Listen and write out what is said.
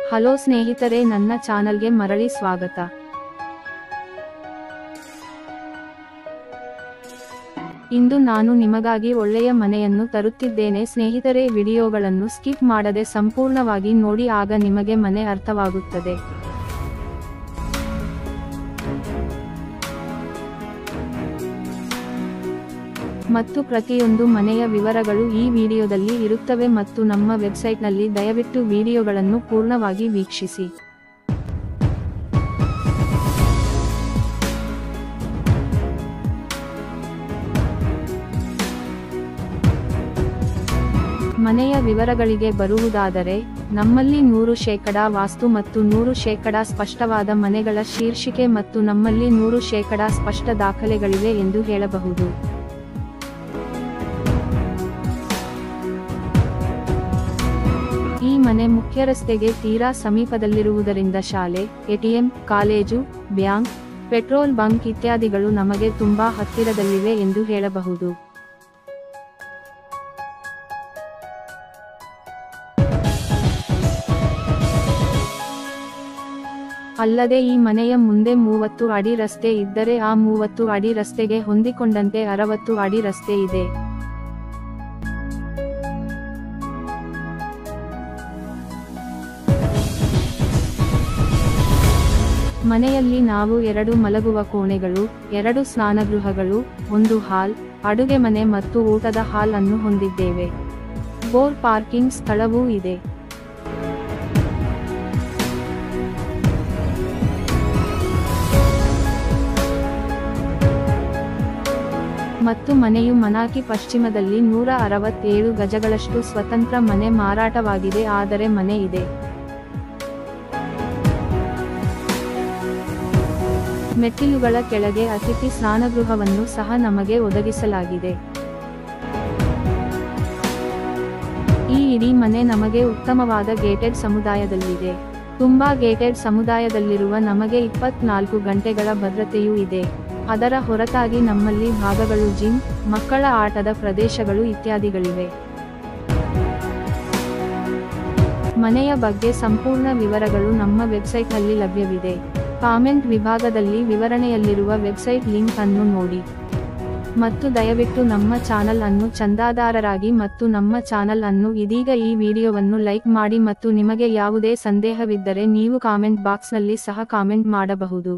Hello ಸ್ನೇಹಿತರೆ, ನನ್ನ ಚಾನಲ್ಗೆ ಮರಳಿ ಸ್ವಾಗತ. ಇಂದು ನಾನು ನಿಮಗಾಗಿ ಒಳ್ಳೆಯ ಮನೆಯನ್ನು ತರುತ್ತಿದ್ದೇನೆ ಸ್ನೇಹಿತರೆ. ವಿಡಿಯೋಗಳನ್ನು ಸ್ಕಿಪ್ ಮಾಡದೆ ಸಂಪೂರ್ಣವಾಗಿ ನೋಡಿ, ಆಗ ನಿಮಗೆ ಮನೆ ಅರ್ಥವಾಗುತ್ತದೆ. ಮತ್ತು ಪ್ರತಿಯೊಂದು ಮನೆಯ ವಿವರಗಳು ಈ ವಿಡಿಯೋದಲ್ಲಿ ಇರುತ್ತವೆ ಮತ್ತು ನಮ್ಮ ವೆಬ್ಸೈಟ್ನಲ್ಲಿ ದಯವಿಟ್ಟು ವಿಡಿಯೋಗಳನ್ನು ಪೂರ್ಣವಾಗಿ ವೀಕ್ಷಿಸಿ. ಮನೆಯ ವಿವರಗಳಿಗೆ ಬರುವುದಾದರೆ, ನಮ್ಮಲ್ಲಿ 100% ವಾಸ್ತು ಮತ್ತು 100% ಸ್ಪಷ್ಟವಾದ ಮನೆಗಳ ಶೀರ್ಷಿಕೆ ಮತ್ತು ನಮ್ಮಲ್ಲಿ 100% ಸ್ಪಷ್ಟ ದಾಖಲೆಗಳಿವೆ ಎಂದು ಹೇಳಬಹುದು. ಈ ಮನೆ ಮುಖ್ಯ ರಸ್ತೆಗೆ ತೀರಾ ಸಮೀಪದಲ್ಲಿರುವುದರಿಂದ ಶಾಲೆ, ATM, college, bank, petrol bunk ಇತ್ಯಾದಿಗಳು ನಮಗೆ ತುಂಬಾ ಹತ್ತಿರದಲ್ಲಿವೆ ಎಂದು ಹೇಳಬಹುದು. ಅಲ್ಲದೆ ಈ ಮನೆಯ ಮುಂದೆ 30 ಅಡಿ ರಸ್ತೆ ಇದ್ದರೆ ಆ 30 ಅಡಿ ರಸ್ತೆಗೆ ಹೊಂದಿಕೊಂಡಂತೆ 60 ಅಡಿ ರಸ್ತೆ ಇದೆ. ಮನೆಯಲ್ಲಿ ನಾವು 2 ಮಲಗುವ ಕೋಣೆಗಳು, 2 ಸ್ನಾನಗೃಹಗಳು, 1 ಹಾಲ್, ಅಡುಗೆ ಮನೆ ಮತ್ತು ಊಟದ ಹಾಲ್ ಅನ್ನು ಹೊಂದಿದ್ದೇವೆ. 4 ಪಾರ್ಕಿಂಗ್ ಸ್ಥಳವೂ ಇದೆ. ಮತ್ತು ಮನೆಯು ಮನಾಕಿ ಪಶ್ಚಿಮದಲ್ಲಿ 167 ಗಜಗಳಷ್ಟು ಸ್ವತಂತ್ರ ಮನೆ ಮಾರಾಟವಾಗಿದೆ. ಆದರೆ ಮನೆ ಇದೆ. ಮೆಟ್ಟಿಲುಗಳ ಕೆಳಗೆ ಅತಿಥಿ ಸ್ನಾನಗೃಹವನ್ನು ಸಹ ನಮಗೆ ಒದಗಿಸಲಾಗಿದೆ. ಈ ಇಡೀ ಮನೆ ನಮಗೆ ಉತ್ತಮವಾದ ಗೇಟೆಡ್ ಸಮುದಾಯದಲ್ಲಿದೆ. ತುಂಬಾ ಗೇಟೆಡ್ ಸಮುದಾಯದಲ್ಲಿರುವ ನಮಗೆ 24 ಗಂಟೆಗಳ ಭದ್ರತೆಯೂ ಇದೆ. ಅದರ ಹೊರತಾಗಿ ನಮ್ಮಲ್ಲಿ ಭಾಗಗಳು, ಜಿಮ್, ಮಕ್ಕಳ ಆಟದ ಪ್ರದೇಶಗಳು ಇತ್ಯಾದಿಗಳಿವೆ. ಮನೆಯ ಬಗ್ಗೆ ಸಂಪೂರ್ಣ ವಿವರಗಳು ನಮ್ಮ ವೆಬ್ಸೈಟ್ನಲ್ಲಿ ಲಭ್ಯವಿದೆ. ಕಾಮೆಂಟ್ ವಿಭಾಗದಲ್ಲಿ ವಿವರಣೆಯಲ್ಲಿರುವ ವೆಬ್ಸೈಟ್ ಲಿಂಕ್ ಅನ್ನು ನೋಡಿ. ಮತ್ತು ದಯವಿಟ್ಟು ನಮ್ಮ ಚಾನಲ್ ಅನ್ನು ಚಂದಾದಾರರಾಗಿ ಮತ್ತು ನಮ್ಮ ಚಾನಲ್ ಅನ್ನು ಇದೀಗ ಈ ವಿಡಿಯೋವನ್ನು ಲೈಕ್ ಮಾಡಿ ಮತ್ತು ನಿಮಗೆ ಯಾವುದೇ ಸಂದೇಹವಿದ್ದರೆ ನೀವು ಕಾಮೆಂಟ್ ಬಾಕ್ಸ್ನಲ್ಲಿ ಸಹ ಕಾಮೆಂಟ್ ಮಾಡಬಹುದು.